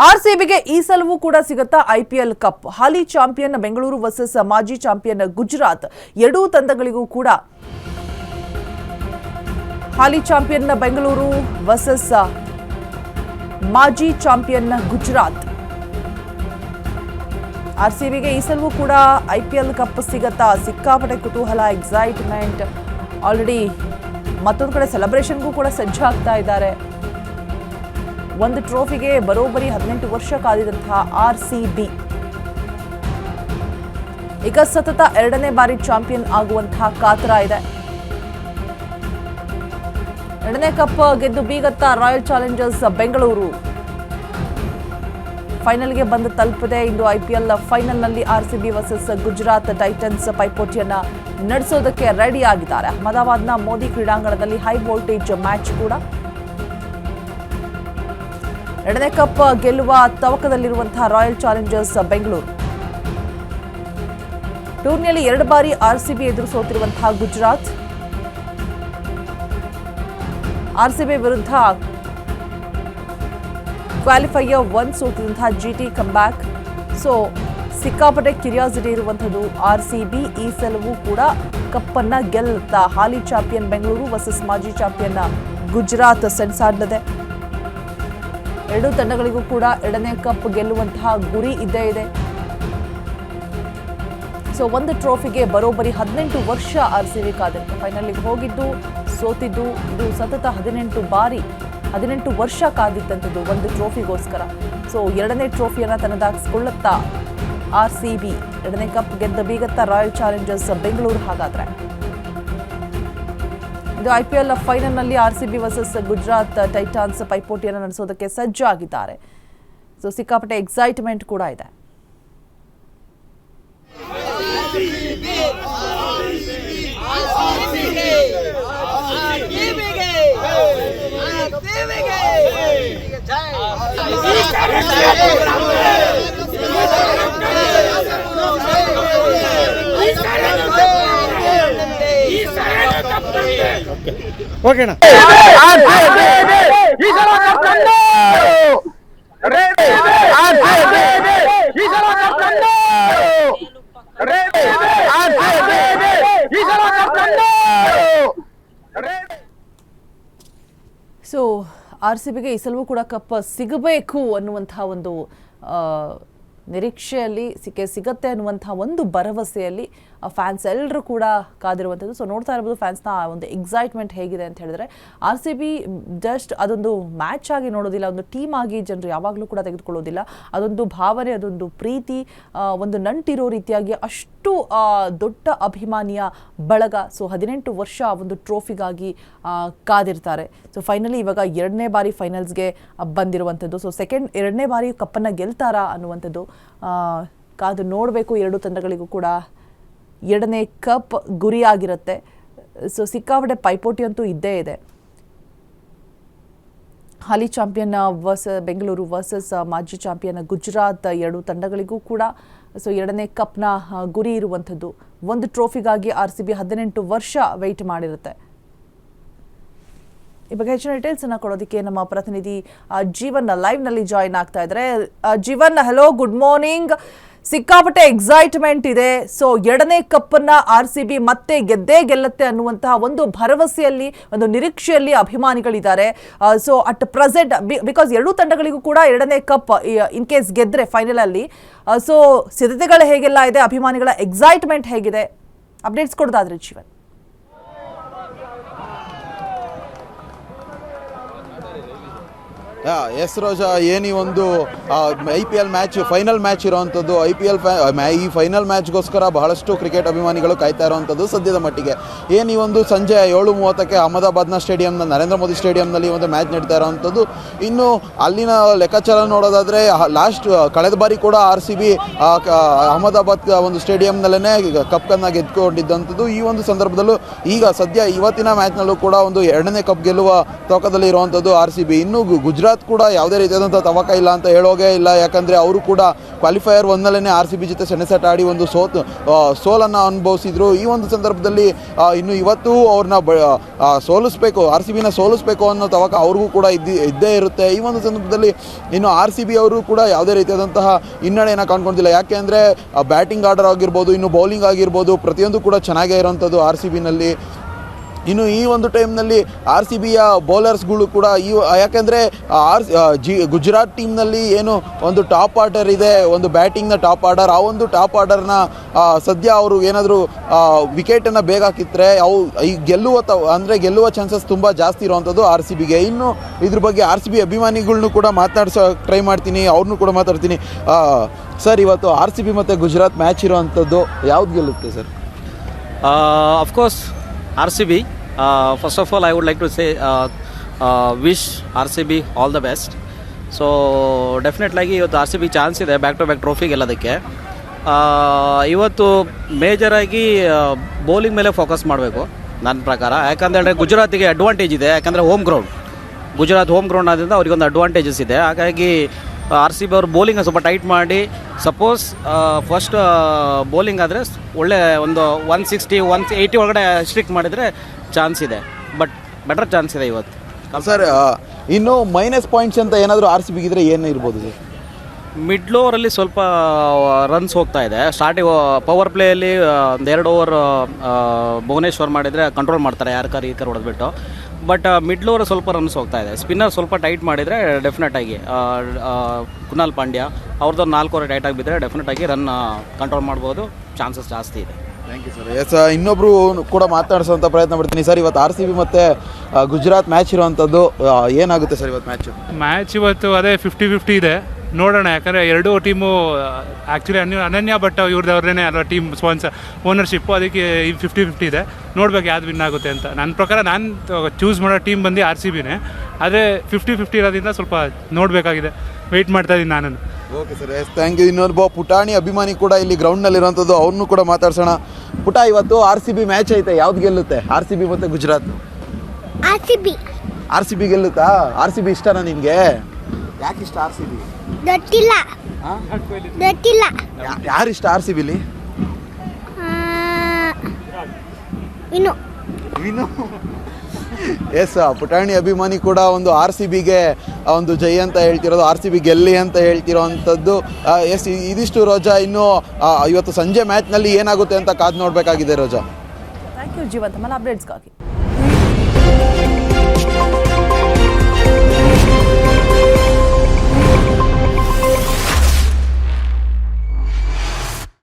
ಆರ್ಸಿಬಿಗೆ ಈ ಸಲವೂ ಕೂಡ ಸಿಗುತ್ತಾ ಐಪಿಎಲ್ ಕಪ್. ಹಾಲಿ ಚಾಂಪಿಯನ್ ಬೆಂಗಳೂರು ವರ್ಸಸ್ ಮಾಜಿ ಚಾಂಪಿಯನ್ ಗುಜರಾತ್. ಎರಡೂ ತಂಡಗಳಿಗೂ ಕೂಡ ಹಾಲಿ ಚಾಂಪಿಯನ್ ಬೆಂಗಳೂರು ವರ್ಸಸ್ ಮಾಜಿ ಚಾಂಪಿಯನ್ ಗುಜರಾತ್. ಆರ್ಸಿಬಿಗೆ ಈ ಸಲವೂ ಕೂಡ ಐಪಿಎಲ್ ಕಪ್ ಸಿಗುತ್ತಾ? ಸಿಕ್ಕಾಪಟ್ಟೆ ಕುತೂಹಲ, ಎಕ್ಸೈಟ್ಮೆಂಟ್. ಆಲ್ರೆಡಿ ಮತ್ತೊಂದು ಕಡೆ ಸೆಲೆಬ್ರೇಷನ್ಗೂ ಕೂಡ ಸಜ್ಜಾಗ್ತಾ ಇದ್ದಾರೆ. ಒಂದು ಟ್ರೋಫಿಗೆ ಬರೋಬ್ಬರಿ 18 ವರ್ಷ ಕಾದಿದಂತಹ ಆರ್ಸಿಬಿ ಈಗ ಸತತ ಎರಡನೇ ಬಾರಿ ಚಾಂಪಿಯನ್ ಆಗುವಂತಹ ಕಾತರ ಇದೆ. ಎರಡನೇ ಕಪ್ ಗೆದ್ದು ಬೀಗತ್ತ ರಾಯಲ್ ಚಾಲೆಂಜರ್ಸ್ ಬೆಂಗಳೂರು ಫೈನಲ್ಗೆ ಬಂದು ತಲುಪಿದೆ. ಇಂದು ಐಪಿಎಲ್ ಫೈನಲ್ನಲ್ಲಿ ಆರ್ಸಿಬಿ ವರ್ಸಸ್ ಗುಜರಾತ್ ಟೈಟನ್ಸ್ ಪೈಪೋಟಿಯನ್ನ ನಡೆಸೋದಕ್ಕೆ ರೆಡಿ ಆಗಿದ್ದಾರೆ. ಅಹಮದಾಬಾದ್ನ ಮೋದಿ ಕ್ರೀಡಾಂಗಣದಲ್ಲಿ ಹೈ ವೋಲ್ಟೇಜ್ ಮ್ಯಾಚ್ ಕೂಡ. ಎರಡನೇ ಕಪ್ ಗೆಲ್ಲುವ ತವಕದಲ್ಲಿರುವಂತಹ ರಾಯಲ್ ಚಾಲೆಂಜರ್ಸ್ ಬೆಂಗಳೂರು. ಟೂರ್ನಿಯಲ್ಲಿ 2 ಬಾರಿ ಆರ್ಸಿಬಿ ಎದುರು ಸೋತಿರುವಂತಹ ಗುಜರಾತ್, ಆರ್ಸಿಬಿ ವಿರುದ್ಧ ಕ್ವಾಲಿಫೈಯರ್ 1 ಸೋತಿರುವಂತಹ ಜಿಟಿ ಕಮ್ಬ್ಯಾಕ್. ಸೊ ಸಿಕ್ಕಾಪಟ್ಟೆ ಕ್ಯೂರಿಯಾಸಿಟಿ ಇರುವಂಥದ್ದು ಆರ್ಸಿಬಿ ಈ ಸಲವೂ ಕೂಡ ಕಪ್ಪನ್ನ ಗೆಲ್ಲುತ್ತಾ. ಹಾಲಿ ಚಾಂಪಿಯನ್ ಬೆಂಗಳೂರು ವರ್ಸಸ್ ಮಾಜಿ ಚಾಂಪಿಯನ್ ಗುಜರಾತ್ ಸೆಣಸಾಡಲಿದೆ. ಎರಡೂ ತಂಡಗಳಿಗೂ ಕೂಡ ಎರಡನೇ ಕಪ್ ಗೆಲ್ಲುವಂತಹ ಗುರಿ ಇದ್ದೇ ಇದೆ. ಸೊ ಒಂದು ಟ್ರೋಫಿಗೆ ಬರೋಬ್ಬರಿ 18 ವರ್ಷ ಆರ್ಸಿಬಿ ಕಾದಿತ್ತು. ಫೈನಲ್ಗೆ ಹೋಗಿದ್ದು, ಸೋತಿದ್ದು, ಇದು ಸತತ 18 ವರ್ಷ ಕಾದಿದ್ದಂಥದ್ದು ಒಂದು ಟ್ರೋಫಿಗೋಸ್ಕರ. ಸೊ ಎರಡನೇ ಟ್ರೋಫಿಯನ್ನು ತನ್ನದಾಗಿಸಿಕೊಳ್ಳುತ್ತಾ ಆರ್ಸಿಬಿ, ಎರಡನೇ ಕಪ್ ಗೆದ್ದ ಬೀಗತ್ತ ರಾಯಲ್ ಚಾಲೆಂಜರ್ಸ್ ಬೆಂಗಳೂರು. ಹಾಗಾದ್ರೆ ಇದು ಐಪಿಎಲ್ ಫೈನಲ್ನಲ್ಲಿ ಆರ್ಸಿಬಿ ವರ್ಸಸ್ ಗುಜರಾತ್ ಟೈಟಾನ್ಸ್ ಪೈಪೋಟಿಯನ್ನು ನಡೆಸೋದಕ್ಕೆ ಸಜ್ಜಾಗಿದ್ದಾರೆ. ಸೊ ಸಿಕ್ಕಾಪಟ್ಟೆ ಎಕ್ಸೈಟ್ಮೆಂಟ್ ಕೂಡ ಇದೆ. ಓಕೆನಾ? ಸೊ ಆರ್ಸಿಬಿಗೆ ಈ ಸಲವೂ ಕೂಡ ಕಪ್ ಸಿಗಬೇಕು ಅನ್ನುವಂತಹ ಒಂದು ನಿರೀಕ್ಷೆಯಲ್ಲಿ ಸಿಗತ್ತೆ ಅನ್ನುವಂತಹ ಒಂದು ಭರವಸೆಯಲ್ಲಿ ಫ್ಯಾನ್ಸ್ ಎಲ್ಲರೂ ಕೂಡ ಕಾದಿರುವಂಥದ್ದು. ಸೊ ನೋಡ್ತಾ ಇರ್ಬೋದು ಫ್ಯಾನ್ಸ್ನ ಒಂದು ಎಕ್ಸೈಟ್ಮೆಂಟ್ ಹೇಗಿದೆ ಅಂತ ಹೇಳಿದ್ರೆ, ಆರ್ಸಿಬಿ ಜಸ್ಟ್ ಅದೊಂದು ಮ್ಯಾಚ್ ಆಗಿ ನೋಡೋದಿಲ್ಲ, ಒಂದು ಟೀಮ್ ಆಗಿ ಜನರು ಯಾವಾಗಲೂ ಕೂಡ ತೆಗೆದುಕೊಳ್ಳೋದಿಲ್ಲ. ಅದೊಂದು ಭಾವನೆ, ಅದೊಂದು ಪ್ರೀತಿ, ಒಂದು ನಂಟಿರೋ ರೀತಿಯಾಗಿ ಅಷ್ಟು ದೊಡ್ಡ ಅಭಿಮಾನಿಯ ಬಳಗ. ಸೊ 18 ವರ್ಷ ಒಂದು ಟ್ರೋಫಿಗಾಗಿ ಕಾದಿರ್ತಾರೆ. ಸೊ ಫೈನಲಿ ಇವಾಗ ಎರಡನೇ ಬಾರಿ ಫೈನಲ್ಸ್ಗೆ ಬಂದಿರುವಂಥದ್ದು. ಸೊ ಎರಡನೇ ಬಾರಿ ಕಪ್ಪನ್ನು ಗೆಲ್ತಾರಾ ಅನ್ನುವಂಥದ್ದು ಕಾದು ನೋಡಬೇಕು. ಎರಡೂ ತಂಡಗಳಿಗೂ ಕೂಡ ಎರಡನೇ ಕಪ್ ಗುರಿಯಾಗಿರುತ್ತೆ. ಸೊ ಸಿಕ್ಕಾಪಟ್ಟೆ ಪೈಪೋಟಿ ಅಂತೂ ಇದ್ದೇ ಇದೆ. ಹಾಲಿ ಚಾಂಪಿಯನ್ ಬೆಂಗಳೂರು ವರ್ಸಸ್ ಮಾಜಿ ಚಾಂಪಿಯನ್ ಗುಜರಾತ್, ಎರಡೂ ತಂಡಗಳಿಗೂ ಕೂಡ ಸೊ ಎರಡನೇ ಕಪ್ನ ಗುರಿ ಇರುವಂಥದ್ದು. ಒಂದು ಟ್ರೋಫಿಗಾಗಿ ಆರ್ಸಿಬಿ 18 ವರ್ಷ ವೆಯ್ಟ್ ಮಾಡಿರುತ್ತೆ. ಈ ಬಗ್ಗೆ ಹೆಚ್ಚಿನ ಡೀಟೇಲ್ಸ್ ಅನ್ನ ಕೊಡೋದಕ್ಕೆ ನಮ್ಮ ಪ್ರತಿನಿಧಿ ಜೀವನ್ ಲೈವ್ ನಲ್ಲಿ ಜಾಯಿನ್ ಆಗ್ತಾ ಇದ್ದಾರೆ. Jeevan, hello, good morning. ಸಿಕ್ಕಾಪಟ್ಟೆ ಎಕ್ಸೈಟ್ಮೆಂಟ್ ಇದೆ. ಸೊ ಎರಡನೇ ಕಪ್ಪನ್ನ ಆರ್ಸಿಬಿ ಮತ್ತೆ ಗೆದ್ದೇ ಗೆಲ್ಲುತ್ತೆ ಅನ್ನುವಂತಹ ಒಂದು ಭರವಸೆಯಲ್ಲಿ, ಒಂದು ನಿರೀಕ್ಷೆಯಲ್ಲಿ ಅಭಿಮಾನಿಗಳಿದ್ದಾರೆ. ಸೊ ಅಟ್ ಪ್ರೆಸೆಂಟ್ ಬಿಕಾಸ್ ಎರಡೂ ತಂಡಗಳಿಗೂ ಕೂಡ ಎರಡನೇ ಕಪ್ ಇನ್ ಕೇಸ್ ಗೆದ್ರೆ ಫೈನಲ್ ಅಲ್ಲಿ, ಸೊ ಸಿದ್ಧತೆಗಳು ಹೇಗೆಲ್ಲ ಇದೆ, ಅಭಿಮಾನಿಗಳ ಎಕ್ಸೈಟ್ಮೆಂಟ್ ಹೇಗಿದೆ, ಅಪ್ಡೇಟ್ಸ್ ಕೊಡೋದಾದ್ರೆ ಜೀವನ್. ಎಸ್ ರೋಜಾ, ಏನಿ ಒಂದು IPL ಮ್ಯಾಚ್, ಫೈನಲ್ ಮ್ಯಾಚ್ ಇರೋವಂಥದ್ದು. ಈ ಫೈನಲ್ ಮ್ಯಾಚ್ಗೋಸ್ಕರ ಬಹಳಷ್ಟು ಕ್ರಿಕೆಟ್ ಅಭಿಮಾನಿಗಳು ಕಾಯ್ತಾ ಇರೋವಂಥದ್ದು ಸದ್ಯದ ಮಟ್ಟಿಗೆ. ಈ ಒಂದು ಸಂಜೆ 7:30ಕ್ಕೆ ಅಹಮದಾಬಾದ್ನ ಸ್ಟೇಡಿಯಂನ ನರೇಂದ್ರ ಮೋದಿ ಸ್ಟೇಡಿಯಂನಲ್ಲಿ ಒಂದು ಮ್ಯಾಚ್ ನಡೀತಾ ಇರೋವಂಥದ್ದು. ಇನ್ನು ಅಲ್ಲಿನ ಲೆಕ್ಕಾಚಾರ ನೋಡೋದಾದರೆ ಕಳೆದ ಬಾರಿ ಕೂಡ RCB ಅಹಮದಾಬಾದ್ ಒಂದು ಸ್ಟೇಡಿಯಂನಲ್ಲೇ ಕಪ್ಪನ್ನು ಗೆದ್ದುಕೊಂಡಿದ್ದಂಥದ್ದು. ಈ ಒಂದು ಸಂದರ್ಭದಲ್ಲೂ ಈಗ ಸದ್ಯ ಇವತ್ತಿನ ಮ್ಯಾಚ್ನಲ್ಲೂ ಕೂಡ ಒಂದು ಎರಡನೇ ಕಪ್ ಗೆಲ್ಲುವ ತೋಕದಲ್ಲಿ ಇರುವಂಥದ್ದು RCB. ಇನ್ನು ಗುಜರಾತ್ ಗುಜರಾತ್ ಕೂಡ ಯಾವುದೇ ರೀತಿಯಾದಂಥ ತವಕ ಇಲ್ಲ ಅಂತ ಹೇಳೋಗೇ ಇಲ್ಲ. ಯಾಕಂದರೆ ಅವರು ಕೂಡ ಕ್ವಾಲಿಫೈಯರ್ ಒಂದಲ್ಲೇ RCB ಜೊತೆ ಸೆಣಸಾಟ ಆಡಿ ಒಂದು ಸೋಲನ್ನು ಅನುಭವಿಸಿದ್ರು. ಈ ಒಂದು ಸಂದರ್ಭದಲ್ಲಿ ಇನ್ನು ಇವತ್ತು ಅವ್ರನ್ನ ಸೋಲಿಸ್ಬೇಕು, RCBನ ಸೋಲಿಸ್ಬೇಕು ಅನ್ನೋ ತವಕ ಅವ್ರಿಗೂ ಕೂಡ ಇದ್ದೇ ಇರುತ್ತೆ. ಈ ಒಂದು ಸಂದರ್ಭದಲ್ಲಿ ಇನ್ನು RCB ಅವರು ಕೂಡ ಯಾವುದೇ ರೀತಿಯಾದಂತಹ ಹಿನ್ನಡೆಯನ್ನು ಕಾಣ್ಕೊಂಡಿಲ್ಲ. ಯಾಕೆ ಅಂದರೆ ಬ್ಯಾಟಿಂಗ್ ಆರ್ಡರ್ ಆಗಿರ್ಬೋದು, ಇನ್ನು ಬೌಲಿಂಗ್ ಆಗಿರ್ಬೋದು, ಪ್ರತಿಯೊಂದು ಕೂಡ ಚೆನ್ನಾಗೇ ಇರೋವಂಥದ್ದು RCBನಲ್ಲಿ. ಇನ್ನು ಈ ಒಂದು ಟೈಮ್ನಲ್ಲಿ RCBಯ ಬೌಲರ್ಸ್ಗಳು ಕೂಡ ಯಾಕೆಂದರೆ ಗುಜರಾತ್ ಟೀಮ್ನಲ್ಲಿ ಏನು ಒಂದು ಟಾಪ್ ಆರ್ಡರ್ ಇದೆ, ಒಂದು ಬ್ಯಾಟಿಂಗ್ನ ಟಾಪ್ ಆರ್ಡರ್, ಆ ಒಂದು ಟಾಪ್ ಆರ್ಡರ್ನ ಸದ್ಯ ಅವರು ಏನಾದರೂ ವಿಕೆಟನ್ನು ಬೇಗ ಹಾಕಿದ್ರೆ ಅವು ಈ ಗೆಲ್ಲುವ ಚಾನ್ಸಸ್ ತುಂಬ ಜಾಸ್ತಿ ಇರುವಂಥದ್ದು RCBಗೆ. ಇನ್ನು ಇದ್ರ ಬಗ್ಗೆ RCB ಅಭಿಮಾನಿಗಳ್ನು ಕೂಡ ಟ್ರೈ ಮಾಡ್ತೀನಿ, ಅವ್ರನ್ನೂ ಕೂಡ ಮಾತಾಡ್ತೀನಿ. ಸರ್, ಇವತ್ತು RCB ಮತ್ತು ಗುಜರಾತ್ ಮ್ಯಾಚ್ ಇರೋವಂಥದ್ದು ಯಾವ್ದು ಗೆಲ್ಲುತ್ತೆ sir? Of course, RCB. First of all, I would like to say wish RCB all the best. So ಡೆಫಿನೆಟ್ಲಾಗಿ ಇವತ್ತು RCB ಚಾನ್ಸ್ ಇದೆ ಬ್ಯಾಕ್ ಟು ಬ್ಯಾಕ್ ಟ್ರೋಫಿ ಗೆಲ್ಲೋದಕ್ಕೆ. ಇವತ್ತು ಮೇಜರಾಗಿ ಬೌಲಿಂಗ್ ಮೇಲೆ ಫೋಕಸ್ ಮಾಡಬೇಕು ನನ್ನ ಪ್ರಕಾರ. ಯಾಕಂದರೆ ಗುಜರಾತಿಗೆ ಅಡ್ವಾಂಟೇಜ್ ಇದೆ, ಯಾಕಂದರೆ ಗುಜರಾತ್ ಹೋಮ್ ಗ್ರೌಂಡ್ ಆದ್ದರಿಂದ ಅವರಿಗೊಂದು ಅಡ್ವಾಂಟೇಜಸ್ ಇದೆ. ಹಾಗಾಗಿ RCB ಅವರು ಬೌಲಿಂಗ್ ಸ್ವಲ್ಪ ಟೈಟ್ ಮಾಡಿ, ಸಪೋಸ್ ಫಸ್ಟ್ ಬೌಲಿಂಗ್ ಆದರೆ ಒಳ್ಳೆ ಒಂದು 160 180 ಒಳಗಡೆ ಸ್ಟ್ರಿಕ್ಟ್ ಮಾಡಿದರೆ ಚಾನ್ಸ್ ಇದೆ, ಬಟ್ ಬೆಟರ್ ಚಾನ್ಸ್ ಇದೆ ಇವತ್ತು. ಸರ್, ಇನ್ನು ಮೈನಸ್ ಪಾಯಿಂಟ್ಸ್ ಅಂತ ಏನಾದರೂ RCB ಇದ್ದರೆ ಏನು ಇರ್ಬೋದು ಸರ್? ಮಿಡ್ಲ್ ಓವರಲ್ಲಿ ಸ್ವಲ್ಪ ರನ್ಸ್ ಹೋಗ್ತಾ ಇದೆ. ಸ್ಟಾರ್ಟಿಂಗ್ ಪವರ್ ಪ್ಲೇಯಲ್ಲಿ ಒಂದು 2 ಓವರ್ ಭುವನೇಶ್ವರ್ ಮಾಡಿದರೆ ಕಂಟ್ರೋಲ್ ಮಾಡ್ತಾರೆ, ಯಾರು ಈ ಹೊಡೆದ್ಬಿಟ್ಟು. ಬಟ್ ಮಿಡ್ಲ್ ಓವರ್ ಸ್ವಲ್ಪ ರನ್ಸ್ ಹೋಗ್ತಾ ಇದೆ. ಸ್ಪಿನ್ನರ್ ಸ್ವಲ್ಪ ಟೈಟ್ ಮಾಡಿದರೆ ಡೆಫಿನೆಟಾಗಿ ಕುನಾಲ್ ಪಾಂಡ್ಯ ಅವ್ರದ್ದು 4 ಓವರ್ ಟೈಟಾಗಿ ಬಿದ್ದರೆ ಡೆಫಿನೆಟಾಗಿ ರನ್ ಕಂಟ್ರೋಲ್ ಮಾಡ್ಬೋದು, ಚಾನ್ಸಸ್ ಜಾಸ್ತಿ ಇದೆ. Thank you sir. ಎಸ್, ಇನ್ನೊಬ್ಬರು ಕೂಡ ಮಾತಾಡಿಸೋಂಥ ಪ್ರಯತ್ನ ಪಡ್ತೀನಿ. ಸರ್, ಇವತ್ತು RCB ಮತ್ತು ಗುಜರಾತ್ ಮ್ಯಾಚ್ ಇರುವಂಥದ್ದು ಏನಾಗುತ್ತೆ ಸರ್ ಇವತ್ತು ಮ್ಯಾಚ್? ಇವತ್ತು ಅದೇ 50-50 ಇದೆ, ನೋಡೋಣ. ಯಾಕಂದರೆ ಎರಡೂ ಟೀಮು ಆ್ಯಕ್ಚುಲಿ ಅನನ್ಯ ಭಟ್ ಇವ್ರದವ್ರನ್ನೇ ಅಲ್ಲ ಟೀಮ್ ಓನರ್ಶಿಪ್ಪು, ಅದಕ್ಕೆ 50-50 ಇದೆ. ನೋಡ್ಬೇಕು ಯಾವ್ದು ವಿನ್ ಆಗುತ್ತೆ ಅಂತ. ನನ್ನ ಪ್ರಕಾರ ನಾನು ಚೂಸ್ ಮಾಡೋ ಟೀಮ್ ಬಂದು RCBನೇ. ಆದರೆ 50-50 ಇರೋದ್ರಿಂದ ಸ್ವಲ್ಪ ನೋಡಬೇಕಾಗಿದೆ, ವೆಯ್ಟ್ ಮಾಡ್ತಾ ಇದ್ದೀನಿ ನಾನು. Okay sir, yes, thank you. ಇನ್ನೊಬ್ಬ ಪುಟಾಣಿ ಅಭಿಮಾನಿ ಕೂಡ ಇಲ್ಲಿ ಗ್ರೌಂಡ್ನಲ್ಲಿರುವಂಥದ್ದು, ಅವ್ರನ್ನೂ ಕೂಡ ಮಾತಾಡ್ಸೋಣ. ಪುಟ, ಇವತ್ತು RCB ಮ್ಯಾಚ್ ಐತೆ, ಯಾವ್ದು ಗೆಲ್ಲುತ್ತೆ? RCB ಮತ್ತು ಗುಜರಾತ್. RCB ಗೆಲ್ಲುತ್ತಾ? RCB ಇಷ್ಟನಾ ನಿಮಗೆ? ಯಾಕೆ ಇಷ್ಟ RCB? ಗೊತ್ತಿಲ್ಲ. ಯಾರಿಷ್ಟ RCBಲಿ? ವಿನು. ಎಸ್, ಪುಟಾಣಿ ಅಭಿಮಾನಿ ಕೂಡ ಒಂದು RCBಗೆ ಒಂದು ಜೈ ಅಂತ ಹೇಳ್ತಿರೋದು, RCB ಗೆಲ್ಲಿ ಅಂತ ಹೇಳ್ತಿರೋವಂಥದ್ದು. ಎಸ್, ಇದಿಷ್ಟು ರೋಜಾ. ಇನ್ನು ಇವತ್ತು ಸಂಜೆ ಮ್ಯಾಚ್ನಲ್ಲಿ ಏನಾಗುತ್ತೆ ಅಂತ ಕಾದು ನೋಡಬೇಕಾಗಿದೆ ರೋಜಾ. ಥ್ಯಾಂಕ್ ಯು ಜೀವಂತ. ಅಪ್ಡೇಟ್ಸ್ಗಾಗಿ